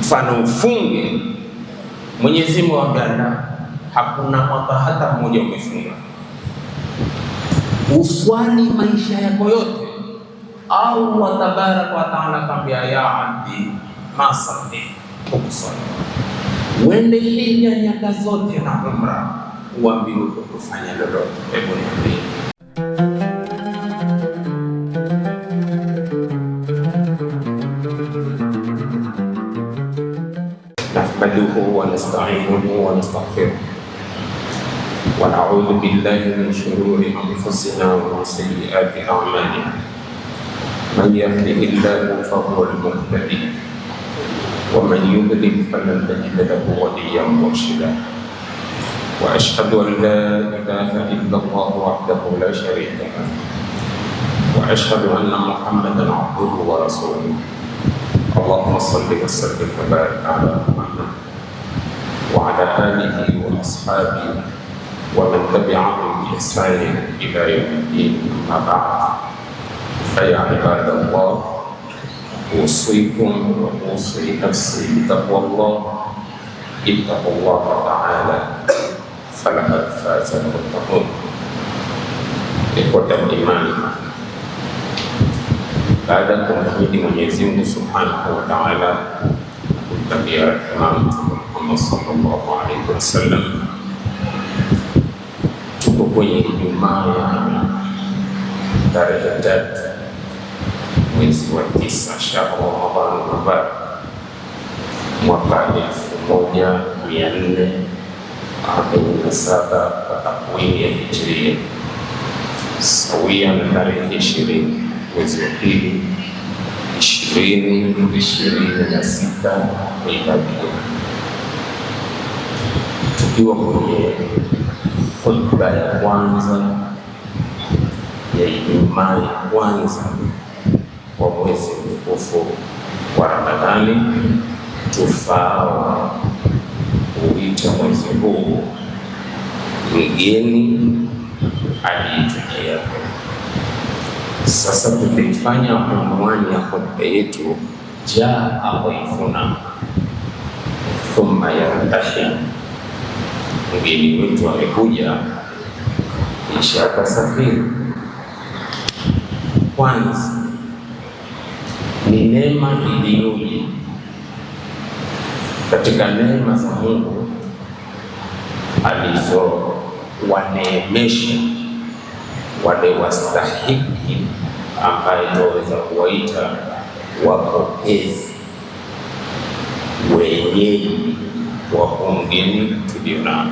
mfano ufunge. Mwenyezi Mungu ambaye hakuna mwaka hata mmoja umefunga. Uswali maisha yako yote, au wa tabaraka wa taala kambia ya abdi masalli ukuswali. Wende hija nyaka zote na umra, uambiwe kufanya lolote. Hebu niambie. Nahmaduhu wa nasta'inuhu wa nastaghfiruh wa na'udhu billahi min shururi anfusina wa sayyiati a'malina. Man yahdihillahu fahuwa al-muhtadi wa man yudlil falan tajida lahu waliyyan murshida. Wa ashhadu an la ilaha illallah wahdahu la sharika lahu wa ashhadu anna Muhammadan abduhu wa rasuluh. Allahumma salli wa sallim wa barik ala Muhammad wa ala alihi wa ashabihi wa man tabi'ahum bi ihsanin ila yawmiddin. Amma ba'd, fa ya ibadallah, usikum wa usi nafsi bi taqwallah. Ittaqullaha ta'ala falaqad faza al-muttaqun. Ikhwatal iman, baada ya kumhimidi Mwenyezi Mungu Subhanahu wa Ta'ala, kumtakia Imam Muhammad sallallahu alaihi wasallam, tuko kwenye Ijumaa ya tarehe 3 mwezi wa 9 shahru Ramadhan Mubarak mwaka 1447 kwa takwimu ya Hijria, sawia na tarehe 20 mwezi wa pili 2026 miladia. Tukiwa kwenye khutba ya kwanza ya Ijumaa ya kwanza wa mwezi mtukufu wa Ramadhani, tufao kuita mwezi huu mgeni aliyetujia. Sasa tutaifanya unwani ya hotuba yetu jaa dhaifuna thumma yartahil. Mgeni wetu amekuja kisha atasafiri. Kwanza ni neema iliyoje katika neema za Mungu alizowaneemesha wale wastahiki ambaye tunaweza kuwaita wapokezi, wenyeji wa mgeni tulionao.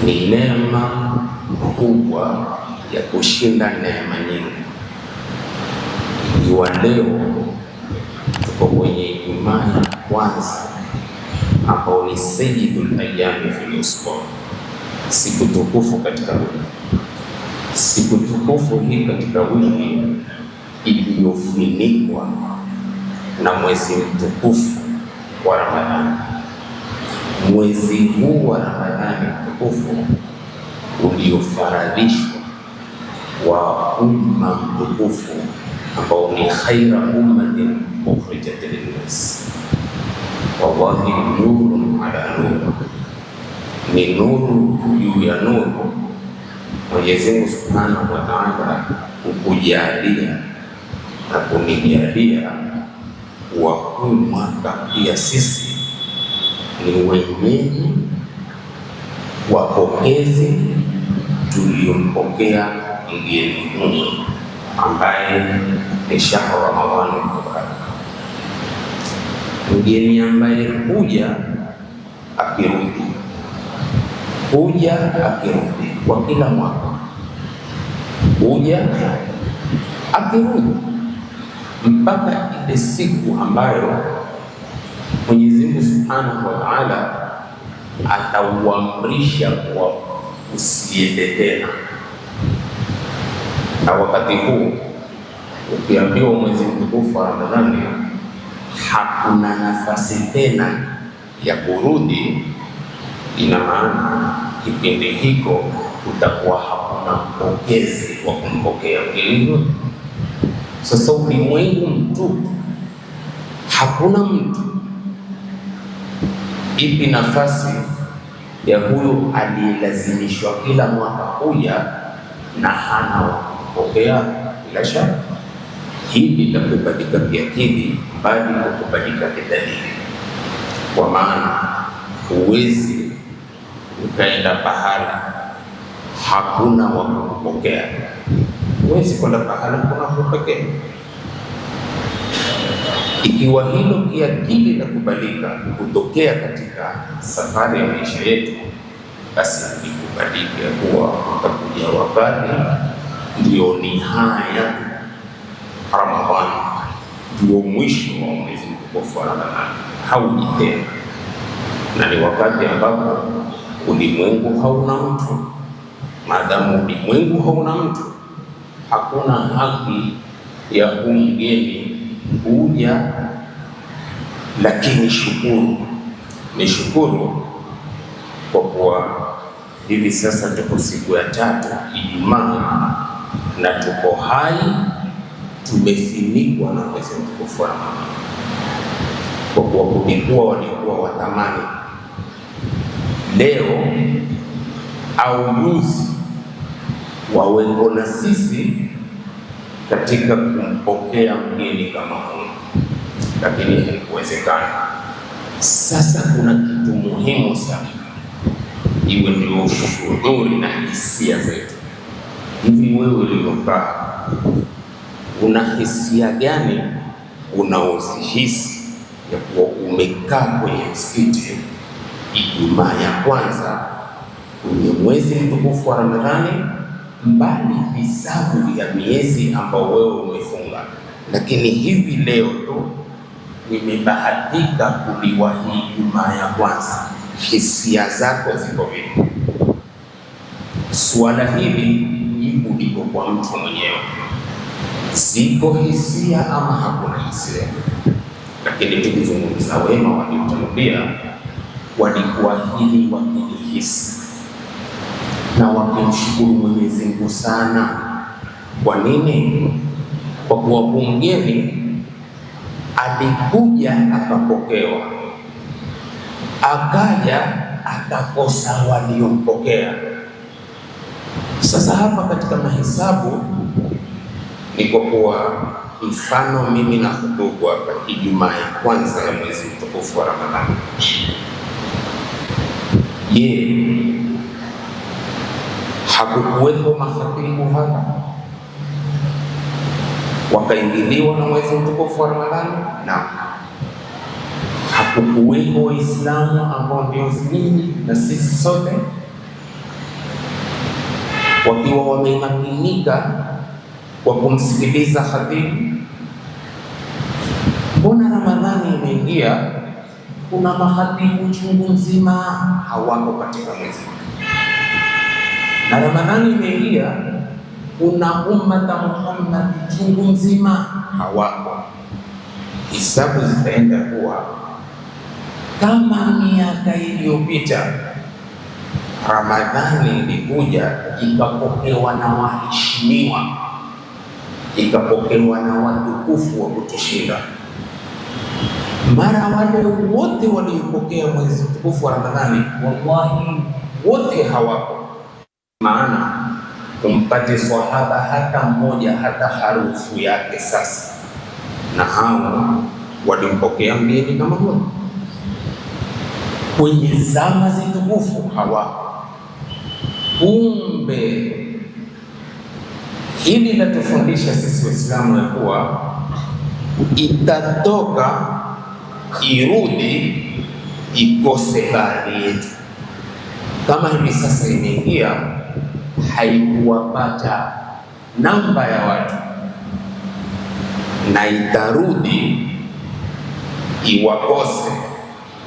Ni neema kubwa ya kushinda neema nyingi. Ikiwa leo tuko kwenye Ijumaa ya kwanza ambao ni sayyidul ayyami fil usbu'a, siku tukufu katika wiki. Siku tukufu hii katika wiki iliyofunikwa na mwezi mtukufu wa Ramadhani. Mwezi huu wa Ramadhani mtukufu uliofaradhishwa wa umma mtukufu ambao ni khaira ummatin ukhrijat lin-nas. Wallahi nurun ala nur, ni nuru juu ya nuru. Mwenyezi Mungu Subhanahu wa Ta'ala kukujalia na kunijalia wa huu mwaka pia sisi ni wenyeji wapokezi tuliompokea mgeni huyu ambaye ni shahru Ramadhan Mubarak. Mgeni ambaye huja akirudi kwa kila mwaka, huja akirudi mpaka ile siku ambayo Mwenyezi Mungu Subhanahu wa Ta'ala atauamrisha kwa usiende tena. Na wakati huu ukiambiwa mwezi mtukufu wa Ramadhani hakuna nafasi tena ya kurudi, ina maana kipindi hiko utakuwa hakuna mpokezi wa kumpokea mgeni. Sasa ulimwengu mtupu Hakuna mtu ipi nafasi ya huyu aliyelazimishwa kila mwaka kuja na hana wa kupokea. Bila shaka hili litakubalika kiakili, bali litakubalika kidalili, kwa maana huwezi ukaenda pahala hakuna wa kupokea. Huwezi kwenda pahala kuna kupokea. Ikiwa hilo kiakili litakubalika kutokea katika safari ya maisha yetu, basi likubalike kuwa utakuja wakati ndio nihaya Ramadhani, ndio mwisho wa mwezi mtukufu wa Ramadhani, hauji tena, na ni wakati ambapo ulimwengu hauna mtu. Maadamu ulimwengu hauna mtu, hakuna haki ya mgeni kuja. Lakini ni shukuru kwa kuwa hivi sasa tuko siku ya 3 Ijumaa, na tuko hai, tumefinikwa na mwezi mtukufu wa Ramadhani. Kwa kuwa walikuwa watamani leo au juzi wawepo na sisi katika kumpokea mgeni kama huyu, lakini haikuwezekana. Sasa kuna kitu muhimu sana, iwe ndio shughuli na hisia zetu. Hivi wewe ulivyokaa, una hisia gani unaozihisi ya kuwa umekaa kwenye msikiti Ijumaa ya kwanza kwenye mwezi mtukufu wa Ramadhani, mbali hisabu ya miezi ambao wewe umefunga, lakini hivi leo tu nimebahatika kuliwa hii Ijumaa ya kwanza, hisia zako ziko vipi? Swala hili jibu liko kwa mtu mwenyewe. Ziko hisia ama hakuna hisia? Lakini tukizungumza wema waliotangulia, walikuwa hili wakilihisi na wakimshukuru Mwenyezi Mungu sana. Kwa nini? Kwa kuwa mgeni alikuja akapokewa, akaja akakosa waliompokea. Sasa hapa katika mahesabu ni kwa kuwa mfano mimi na hutubu hapa Ijumaa ya kwanza ya mwezi mtukufu wa Ramadhani. Je, hakukuwepo makhatibu hapa wakaingiliwa na mwezi mtukufu wa Ramadhani? Na hakukuwepo Waislamu ambao ndio nyinyi na sisi sote wakiwa wamemakinika kwa kumsikiliza khatibu? Mbona Ramadhani imeingia, kuna makhatibu chungu nzima hawako katika mwezi, na Ramadhani imeingia, kuna ummata Muhammad chungu nzima hawako. Hisabu zitaenda kuwa kama miaka iliyopita Ramadhani ilikuja ikapokewa na waheshimiwa, ikapokewa na watukufu wa kutushinda. Mara wale wote waliopokea mwezi mtukufu wa Ramadhani, wallahi wote hawako. Maana umpate swahaba hata mmoja hata harufu yake sasa, na hao walimpokea mgeni kama huyo kwenye zama zitukufu hawako. Kumbe hili linatufundisha sisi Waislamu ya kuwa itatoka irudi ikose baadhi yetu. Kama hivi sasa imeingia, haikuwapata namba ya watu, na itarudi iwakose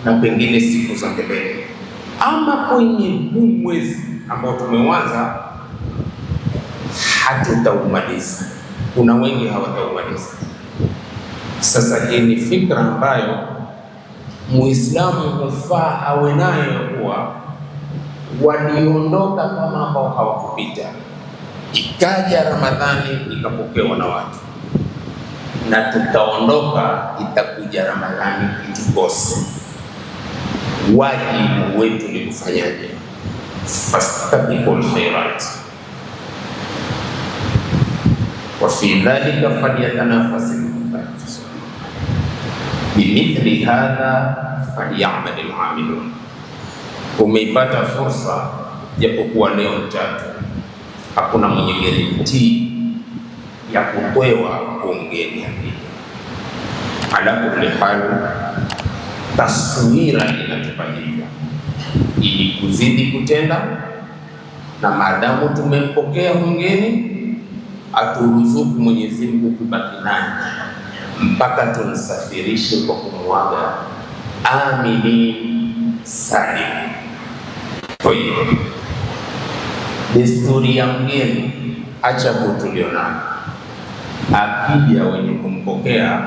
na pengine siku za mbeleni, ama kwenye huu mwezi ambao tumeanza hatutaumaliza. Kuna wengi hawataumaliza. Sasa hii ni fikra ambayo Muislamu hufaa awe nayo, kuwa waliondoka kama ambao hawakupita. Ikaja Ramadhani ikapokewa na watu, na tutaondoka, itakuja Ramadhani itukose. Wajibu wetu ni kufanyaje? Fastabiqul khairat wa fi dhalika falyatanafasil mutanafisun bimithli hadha falyamalil amilun. Umeipata fursa, japokuwa leo tatu, hakuna mwenye guarantee ya kupewa kuongea. Ala kulli hal, taswira inatupa hivyo ili kuzidi kutenda, na maadamu tumempokea mgeni, aturuzuku Mwenyezi Mungu kubaki naye mpaka tumsafirishe kwa kumwaga amini salim. Kwa hiyo desturi ya mgeni, acha kutulionana, akija wenye kumpokea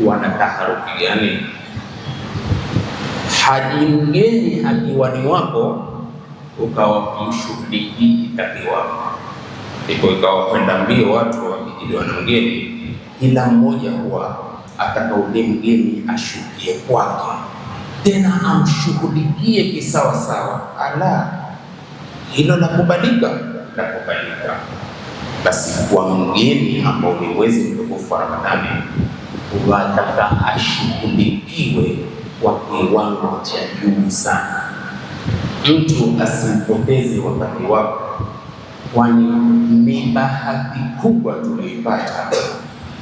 wana taharuki gani? Haji mgeni akiwa ni wako, ukawa mshughuliki itakiwa, ndipo ikawa kwenda mbio watu wakijiliwa na mgeni, kila mmoja huwa atakaule mgeni ashukie kwake, tena amshughulikie kisawasawa. Ala, hilo la kubalika, la kubalika. Basi kwa mgeni ambao ni mwezi mtukufu wa Ramadhani, wataka ashughulikiwe kwa kiwango cha juu sana. Mtu asimpoteze wakati wako, kwani ni bahati kubwa tulioipata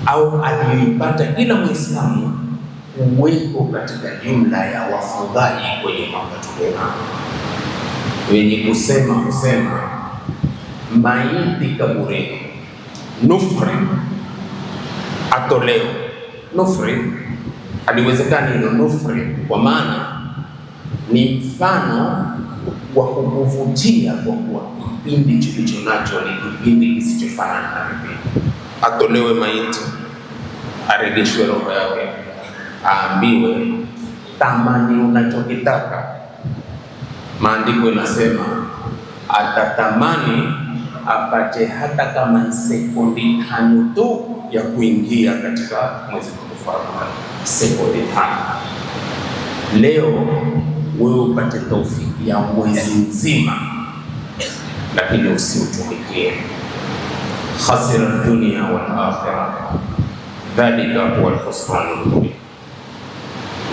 au aliyoipata kila Muislamu uwepo katika jumla ya wafungaji kwenye mwaka tulionao. Wenye kusema maiti kaburini, nufri atolewe. Nufri haliwezekani hilo nufri, kwa maana ni mfano wa kukuvutia, kwa kuwa kipindi kilicho nacho ni kipindi kisichofanana na kipindi. Atolewe maiti, aregeshwe roho yake, aambiwe tamani unachokitaka. Maandiko inasema atatamani apate hata kama sekundi 5 tu ya kuingia katika mwezi mtukufu wa Ramadhani, sekundi 5. Leo wewe upate taufiki ya mwezi mzima, lakini usiutumikie. Khasira dunia wal akhirah, dhalika huwa al-khusranul mubin.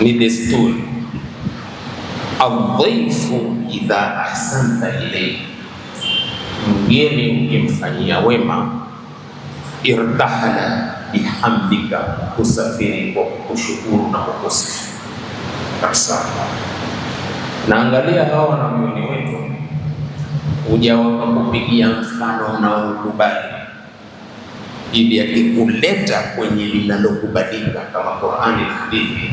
Ni desturi, adhaifu idha ahsanta ilayhi, mgeni ukimfanyia wema, irtahala bihamdika, kusafiri kwa kushukuru na kukusifu kabisa. Na angalia hawa na wageni wetu, uja wakakupigia mfano unaokubali, ili akikuleta kwenye linalokubalika kama Qur'ani na hadithi,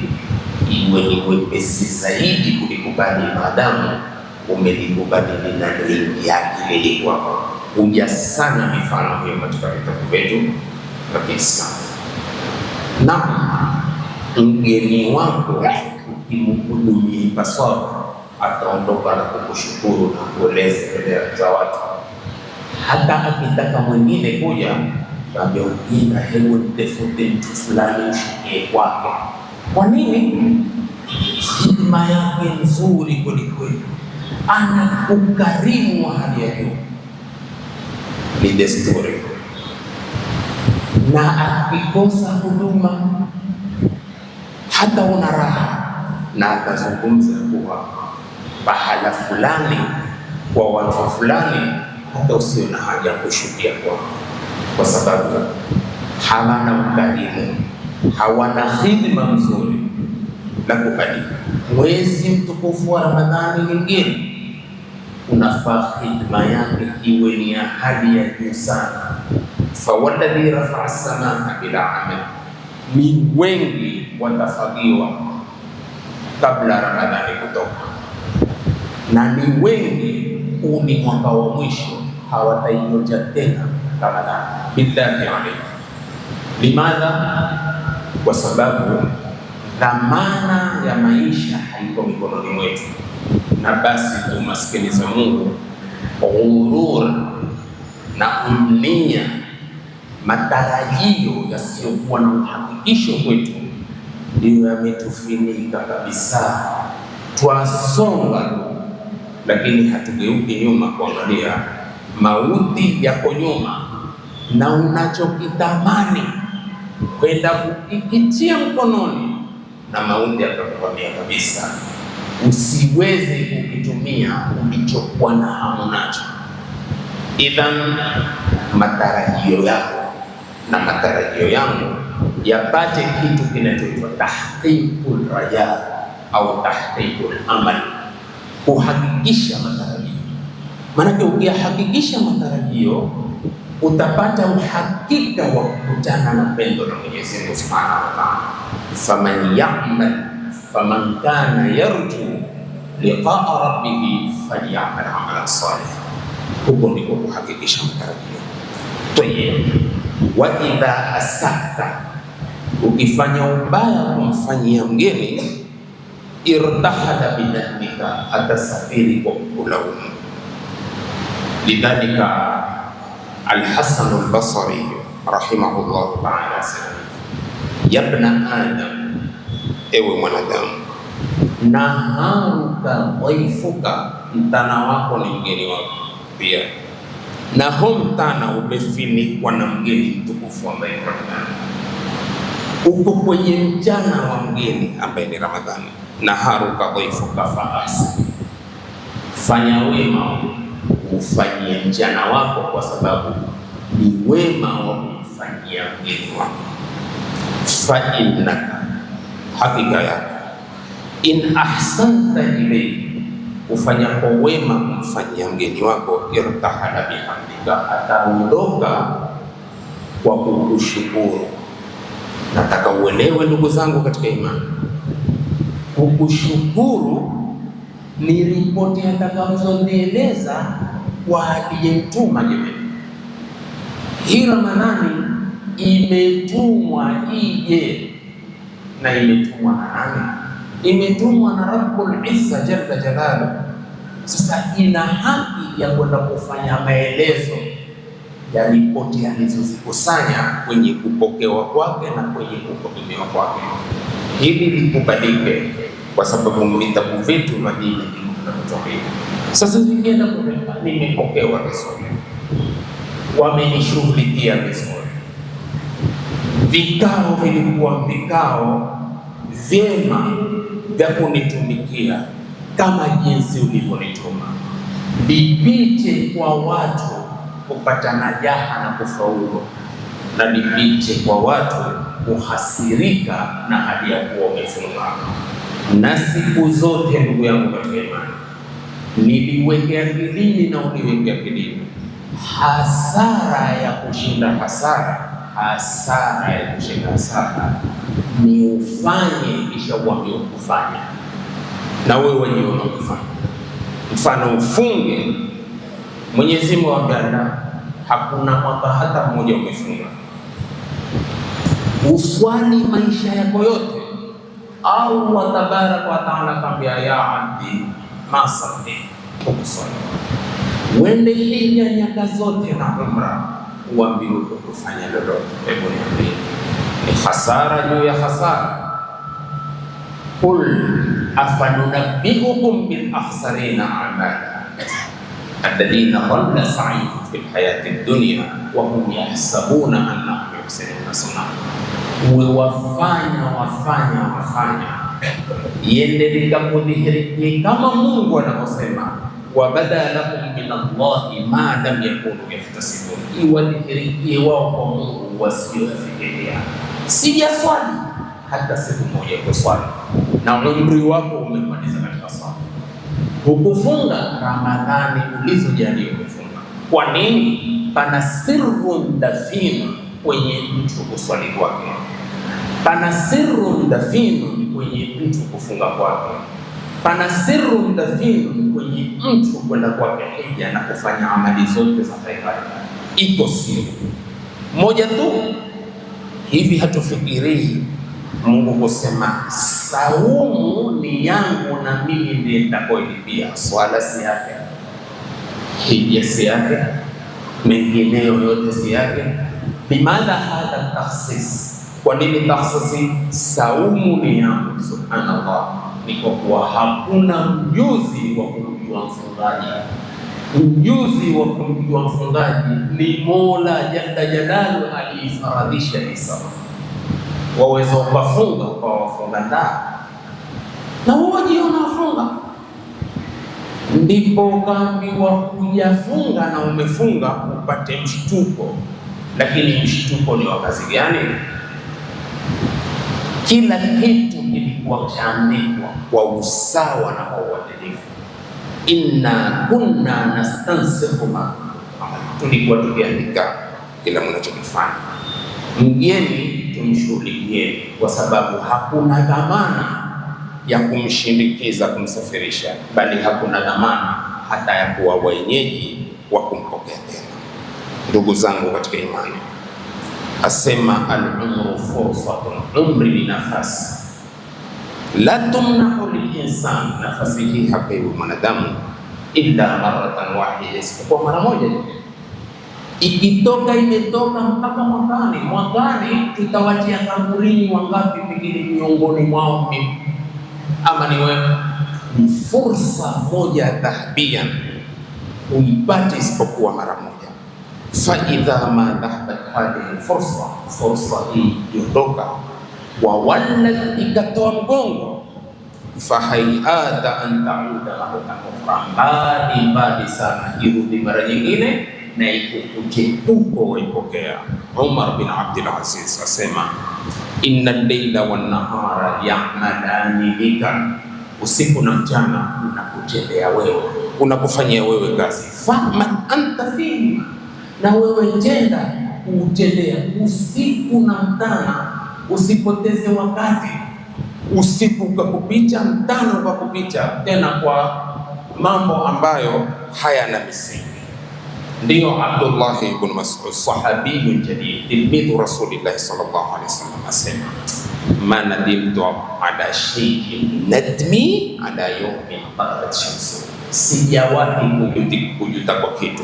iwe ni wepesi zaidi kulikubali, maadamu umelikubali linaloingia akilini kwako. Uja sana mifano hiyo katika vitabu vyetu vya Kiislamu. Na mgeni wako ukimhudumia ipasavyo, ataondoka na kukushukuru na kueleza mbele za watu. Hata akitaka mwingine kuja, ambia ukija, hebu nitafute mtu fulani ushikie kwake. Kwa nini? Hikma yake nzuri kwelikweli, ana ukarimu wa hali ya juu. Ni desturi. Na akikosa huduma, hata una raha, na akazungumza kuwa pahala fulani kwa watu fulani, hata usio na haja kushukia kwa sababu hawana ukarimu, hawana hidima mzuri la kubali. Mwezi mtukufu wa Ramadhani ni mgeni, unafaa hidima yake iwe ni ya hali ya juu sana. Fawalladhi rafa'a as-samaa bila amal, ni wengi watafagiwa kabla Ramadhani kutoka, na ni wengi ni mwaka wa mwisho hawataingoja tena Ramadhani. Billahi alayhi, limadha? Kwa sababu dhamana ya maisha haiko mikononi mwetu, na basi tumaskiniza Mungu, ghurur na umnia matarajio yasiyokuwa na uhakikisho kwetu ndio yametufinika kabisa. Twasonga lakini hatugeuki nyuma kuangalia mauti yako nyuma, na unachokitamani kwenda kukikitia mkononi na mauti yakakuvamia kabisa, usiweze kukitumia ulichokuwa na hamu nacho. Idhan, matarajio yako na matarajio yangu yapate kitu kinachoitwa tahqiqul raja au tahqiqul amal, kuhakikisha matarajio. Maanake ukihakikisha matarajio utapata uhakika wa kukutana na pendo la Mwenyezi Mungu Subhanahu wa Ta'ala. Faman ya'mal faman kana yarju liqa'a rabbih falyamal 'amalan salih. Huko ndiko kuhakikisha matarajio. Tayeb, wa idha asakta, ukifanya ubaya kumfanyia mgeni, irtahada bidhalika, atasafiri kwa kulaumu. Lidhalika Al-Hasan Al-Basri rahimahullah ta'ala sema, ya ibna Adam, ewe mwanadamu, naharuka dhaifuka, mtana wako ni mgeni wako pia, na huu mtana umefinikwa na mgeni mtukufu ambaye ni Ramadhani. Uko kwenye mchana wa mgeni ambaye ni Ramadhani. Naharuka dhaifuka fahasi, fanya wema ufanyie mchana wako, kwa sababu ni wema wa kumfanyia mgeni wako. Fa innaka, hakika yako, in ahsanta ilayhi, ufanya kwa wema kumfanyia mgeni wako, irtahala bihamdika, ataondoka kwa kukushukuru. Nataka uelewe ndugu zangu katika imani, kukushukuru ni ripoti atakazonieleza kwa aliyemtuma. Jamani, hii Ramadhani imetumwa ije, na imetumwa na nani? Imetumwa na Rabbul Izza jalla jalaluhu. Sasa ina haki ya kwenda kufanya maelezo ya ripoti alizozikusanya kwenye kupokewa kwake na kwenye kupokelewa kwake. Hili likubalike, kwa sababu vitabu vyetu vya dini vinatoa. Sasa zikienda kupeleka, nimepokewa vizuri, wamenishughulikia vizuri, vikao vilikuwa vikao vyema vya kunitumikia kama jinsi ulivyonituma, nipite kwa watu kupata najaha na kufaulu, na nipite kwa watu kuhasirika na hali ya kuwa umefunga. Na siku zote ndugu yangu katika imani, niliwekea akilini na uniwekea akilini, hasara ya kushinda hasara, hasara ya kushinda hasara ni ufanye kisha uambie ukufanya na wewe wenyewe unakufanya. Mfano, ufunge, Mwenyezi Mungu ambaye hakuna mwaka hata mmoja umefunga, uswali maisha yako yote, au wa tabaraka wa taala kambia ya abdi masalli, ukuswali wende hija nyaka zote na umra, uambiwe kufanya lolote. Hebu niambie, ni hasara juu ya hasara. Qul afanunabbiukum bil akhsarina a'mala alladhina dhalla sa'yuhum fil hayati dunya wa hum yahsabuna annahum yuhsinuna sun'a. Wafanya yende likakudhihiri kama Mungu anavyosema, wa bada lakum min Allahi ma lam yakunu yahtasibun, iwadhihirikie wao kwa Mungu wasiofikiria. Sijaswali hata siku moja kuswali, na umri wako umemaliza katika swala. Hukufunga Ramadhani ulizojaliwa kufunga. Kwa nini? Pana sirrun dafin kwenye mtu kuswali kwake, pana sirrun dafin kwenye mtu kufunga kwake, pana sirrun dafin kwenye mtu kwenda kwake hija na kufanya amali zote za ibada. Iko siri moja tu. Hivi hatufikirii Mungu kusema saumu ni yangu na mimi ndiye nitakaolipia? Swala si yake, hija si yake, mengineyo yote si yake. Bimadha hadha takhsis, kwa nini takhsisi? Saumu ni yangu, subhanallah, ni kwa kuwa hakuna mjuzi wa kumjua mfungaji. Mjuzi wa kumjua mfungaji ni Mola jalla jalalu, aliifaradhisha hii sala. Waweza ukafunga kwa wafunga ndaa na wajiona wafunga, ndipo ukaambiwa hujafunga na umefunga upate mshtuko. Lakini mshtuko ni wa kazi gani? Kila kitu kilikuwa chaandikwa kwa usawa na kwa uadilifu. Inna kunna nastansikhu ma, tulikuwa tukiandika kila mnachokifanya. Mgeni tumshughulikieni, kwa sababu hakuna dhamana ya kumshindikiza kumsafirisha, bali hakuna dhamana hata ya kuwa wenyeji wa kumpokea tena. Ndugu zangu katika imani, asema al-umru fursatun, umri ni nafasi. La tumnahu lil-insan, nafasi hii hapewi mwanadamu illa maratan wahida, isipokuwa mara moja. Ikitoka imetoka mpaka mwakani. Mwakani tutawatia kaburini wangapi? Pengine miongoni mwao ama ni wewe. Ni fursa moja dhahabia uipate isipokuwa mara moja. Fa idha ma dhahabat hadhihi fursa, fursa hii iondoka, wa wallat, ikatoa mgongo, fa hayata an ta'uda maratan ukhra, mbali sana irudi mara nyingine na ikukute uko waipokea. Umar bin Abdul Aziz asema inna al-layla wan nahara ya'malani bika, usiku na mchana unakutendea wewe, unakufanyia wewe kazi. Faman anta fihi, na wewe tenda kutendea usiku na mchana. Usipoteze wakati, usiku ukakupita, mchana ukakupita, tena kwa mambo ambayo hayana misingi. Ndio Abdullah ibn Mas'ud, sahabiyun jalil, tilmidhu Rasulillah sallallahu alaihi wasallam, asema ma nadimtu ala shay'in nadmi ala yawmin qarat shamsu, sijawahi kujuta kwa kitu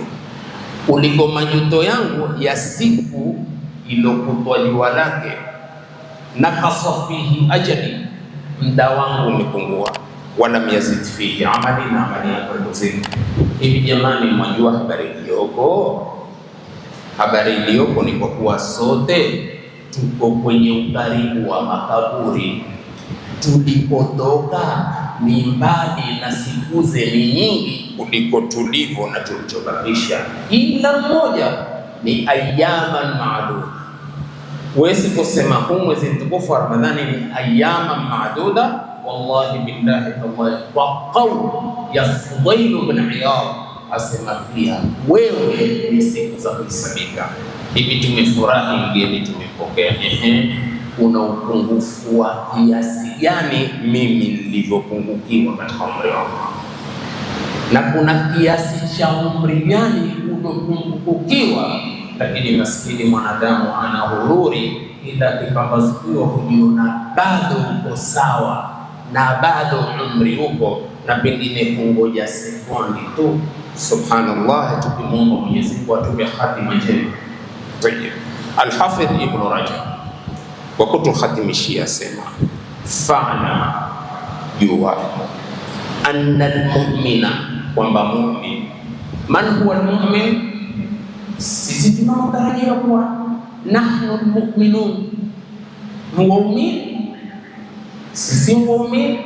kuliko majuto yangu ya siku ilokutwa jua lake, na kasafihi ajali, muda wangu umepungua, wala yazid fihi amali, na amali yangu zidi. Hivi jamani, mwajua habari iliyoko? Habari iliyoko ni kwa kuwa sote tuko kwenye ukaribu wa makaburi. Tulipotoka ni mbali na siku ni nyingi kuliko tulivyo na tulichobakisha. Kila mmoja ni ayyaman ma'duda. Huwezi kusema huu mwezi mtukufu wa Ramadhani ni ayyaman ma'duda. Wallahi billahi tallahi, wa qawl ya Fudail ibn Iyad asema pia wewe ni siku za kuhesabika. Hivi tumefurahi mgeni tumepokea, una upungufu wa kiasi gani mimi nilivyopungukiwa katika umri wangu, na kuna kiasi cha umri gani unapungukiwa. Lakini maskini mwanadamu ana hururi, ila kipambazukiwa hujiona bado uko sawa na bado umri uko, na pengine kungoja sekundi tu. Subhanallah, tukimwomba Mwenyezi Mungu atupe hatima njema. Tayyib. Al-Hafidh Ibn Rajab kwa kutukhatimishia sema, fa'na, jua, anna al-mu'mina, kwamba mu'min. Man huwa al-mu'min? Sisi tunatarajia kuwa nahnu al-mu'minun, mu'min. Sisi mu'min,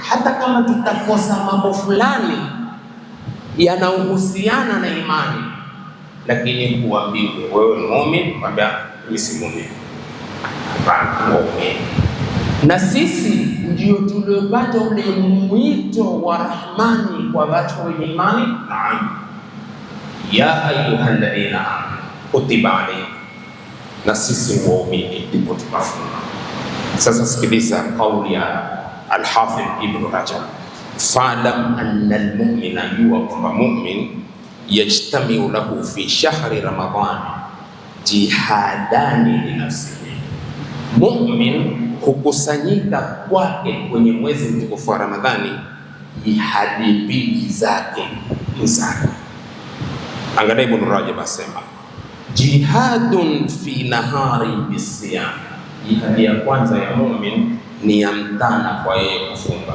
hata kama tutakosa mambo fulani yanayohusiana na imani, lakini kuambiwa wewe ni mu'min, kwamba mimi si mu'min. Na sisi ndio tuliopata ule mwito wa Rahmani kwa watu wenye imani. Naam, ya ayyuhalladhina amanu kutiba alaykum, na sisi waumini ndipo tukafunga. Sasa sikiliza kauli ya Al-Hafidh Ibn Rajab, fa'lam anna al-mu'mina, jua kwamba mu'min yajtamiu lahu fi shahri Ramadhan jihadani li nafsihi, mu'min hukusanyika kwake kwenye mwezi mtukufu wa Ramadhani jihadi mbili zake. Angalia Ibn Rajab asema, jihadun fi nahari bisiyam. Jihadi ya kwanza ya mumin ni ya mtana kwa yeye kufunga.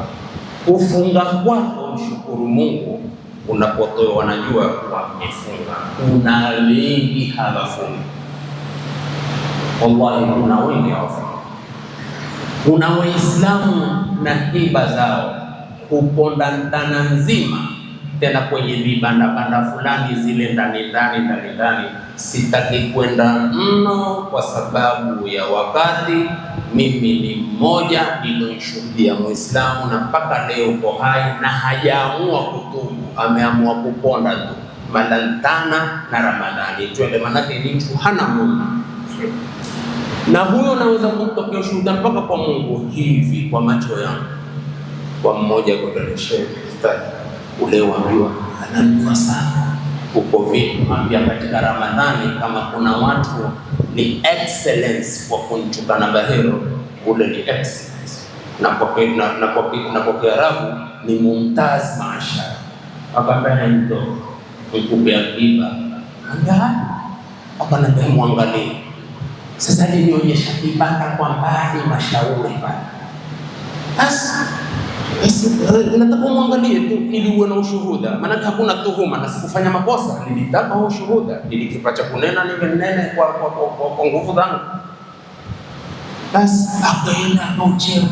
Kufunga kwako mshukuru Mungu unapotoa, wanajua kwa kufunga. Kuna wengi hawafungi, wallahi kuna wengi hawafungi. Kuna Waislamu na hiba zao kuponda mtana nzima, tena kwenye vibanda fulani zile ndani. Sitaki kwenda mno kwa sababu ya wakati. Mimi ni mmoja niliyoshuhudia Muislamu na mpaka leo uko hai na hajaamua kutubu, ameamua kuponda tu malantana na Ramadhani twende, manake ni mtu hana Mungu. Na huyo naweza kumtokea ushuhuda mpaka kwa Mungu hivi kwa macho yangu. Kwa mmoja kudoneshe ustadi ule waambiwa anajua sana uko vipi, mwambia katika Ramadhani kama kuna watu ni excellence kwa kunchuka na bahero, ule ni excellence, na kwa Kiarabu ni mumtaz maasha. Akambana ndo mkupe akiba anga akanambia muangalie. Sasa nilionyesha ibada kwa mbali mashauri bana. Nataka muangalie tu ili uwe na ushuhuda, maana hakuna tuhuma na sikufanya makosa, nilitaka ushuhuda ili kipacha kunena ningenene kwa nguvu zangu. Basi akaenda akauche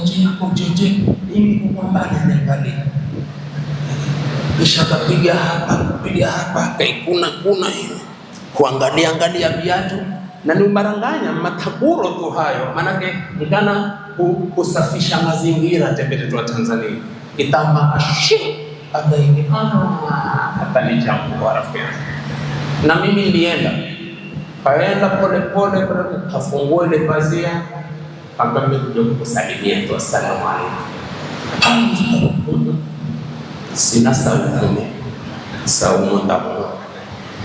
ili kupambana niangalie. Kisha kapiga hapa kaikuna hivi kuangalia viatu na ni umaranganya mataburo tu hayo, manake nikana kusafisha mazingira tembele wa Tanzania kitamba akaingia hata ni jambo kwa rafiki. Na mimi nilienda pole kafungua ile pazia, akamekuja kusalimia tu asalamu alaykum. Sina saumu ndapo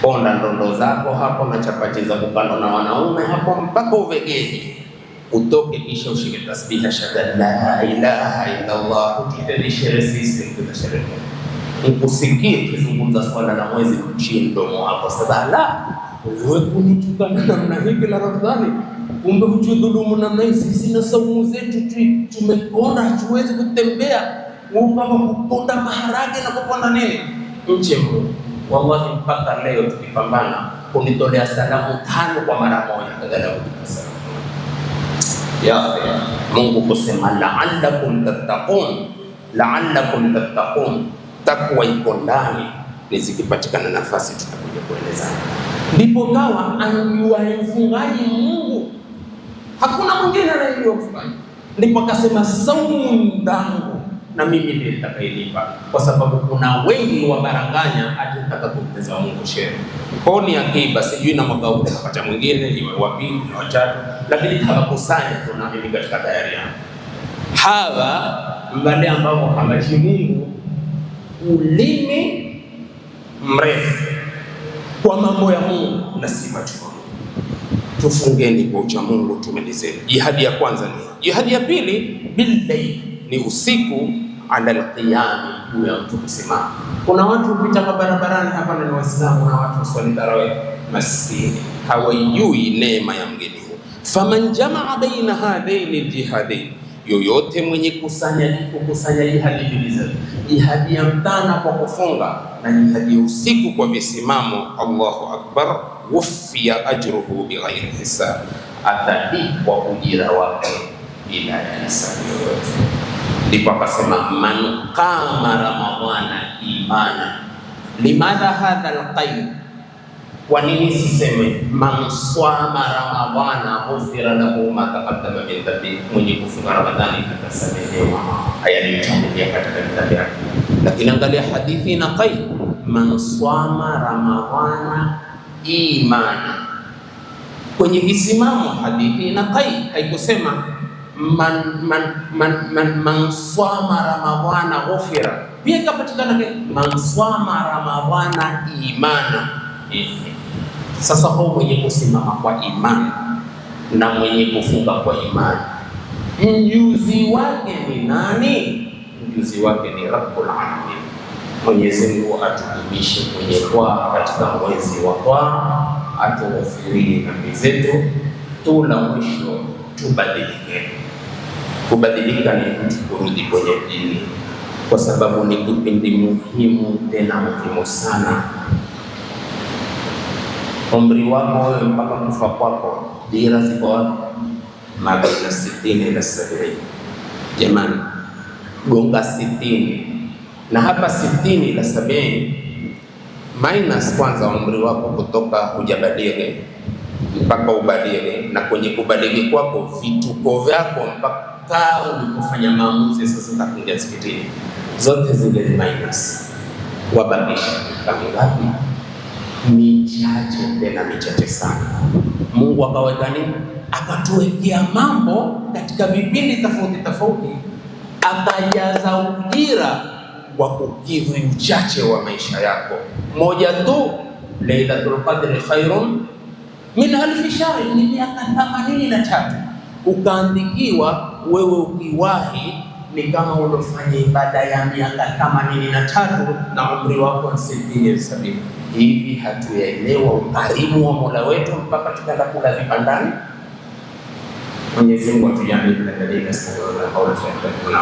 ponda ndondo zako hapo na chapati za kukando na wanaume hapo mpaka uvegeni utoke, kisha ushike tasbiha shahada la ilaha illa Allah, ukiterishe system tutasherehekea. Ukusikie kizungumza swala la mwezi kuchia mdomo wako sadala wewe kunitukana namna hii la Ramadhani, kumbe hujudhulumu namna hii. Sisi na saumu zetu tumeona hatuwezi kutembea kama kuponda maharage na kuponda nini nje. Wallahi mpaka leo tukipambana kunitolea salamu 5 kwa mara moja kadhalika ya Mungu kusema la'allakum tattaqun, takwa iko ndani. Nizikipatikana nafasi tutakuja kueleza. Ndipo kawa anajua mfungaji Mungu, hakuna mwingine anayejua mfungaji. Ndipo akasema saumu ndangu na mimi ndiye nitakayelipa, kwa sababu kuna wengi wabaranganya atataka kumpeza Mungu shehe. Kwa ni akiba, sijui na mwaka huu kapata mwingine iwe wapi na watatu, lakini hawakusanya tunaamini katika dayari yangu. Hawa wale ambao hamachi Mungu ulimi mrefu kwa mambo ya Mungu na si macho. Tufungeni kwa ucha Mungu, tumalizeni. Jihadi ya kwanza ni jihadi ya pili bil-layl, ni usiku ala al-qiyam, juu ya mtu kusimama. Kuna watu kupita barabarani hapa na Waislamu na watu swali tarawih, maskini hawajui neema ya mgeni huu. Faman jamaa baina hadaini al-jihadain, yoyote mwenye kukusanya jihadi mbili, jihadi ya mchana kwa kufunga na jihadi ya usiku kwa visimamo, Allahu akbar, wufia ajruhu bighairi hisab, atalipwa ujira wake bila hisabu yoyote. Ndipo akasema man qama ramadhana imana. Limadha hadha alqaid? Kwa nini siseme man swama ramadhana ghufira lahu ma taqaddama min dhanbi? Mwenye kufunga Ramadhani atasamehewa haya yaliyotangulia katika dhambi yake. Lakini angalia hadithi na qaid, man swama ramadhana imana. Kwenye kisimamo hadithi na qaid haikusema man swama ramadhana ghufira, pia ikapatikana man swama ramadhana imana. Sasa kwa mwenye kusimama kwa imani na mwenye kufunga kwa imani, mjuzi wake ni nani? Mjuzi wake ni Rabbul Alamin. Mwenyezi Mungu atudumishe kwenye twaa katika mwezi wa twaa, atughufirie dhambi zetu. La mwisho, tubadilike. Kubadilika ni mtu kurudi kwenye dini, kwa sababu ni kipindi muhimu, tena muhimu sana. Umri wako wewe mpaka kufa kwako, dira ziko wapi? Mabaina 60 na 70. Jamani, gonga 60 na hapa 60 na 70 minus kwanza umri wako kutoka hujabadili mpaka ubadili, na kwenye kubadili kwako vituko vyako mpaka ulipofanya maamuzi sasa utakuja msikitini, zote zile minus. Wabakisha kama ngapi? Michache, tena michache sana. Mungu akaweka nini? Akatuwekea mambo katika vipindi tofauti tofauti, akajaza ujira wa kukidhi uchache wa maisha yako. Moja tu, Lailatul Qadr khairun min alfi shahr, ni miaka 83. Ukaandikiwa wewe ukiwahi ni kama unafanya ibada ya miaka 83 na umri wako 60-70. Hivi hatuyaelewa ukarimu wa Mola wetu mpaka tukaenda kula vibandani? Mwenyezi Mungu atujalie kadhalika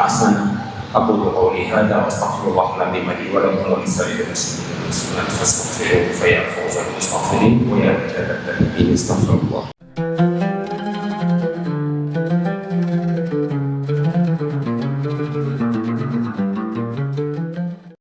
sana. أقول قولي هذا وأستغفر الله العظيم لي ولكم ولسائر المسلمين فاستغفروه فيا فوز المستغفرين ويا رجال التائبين. استغفر الله.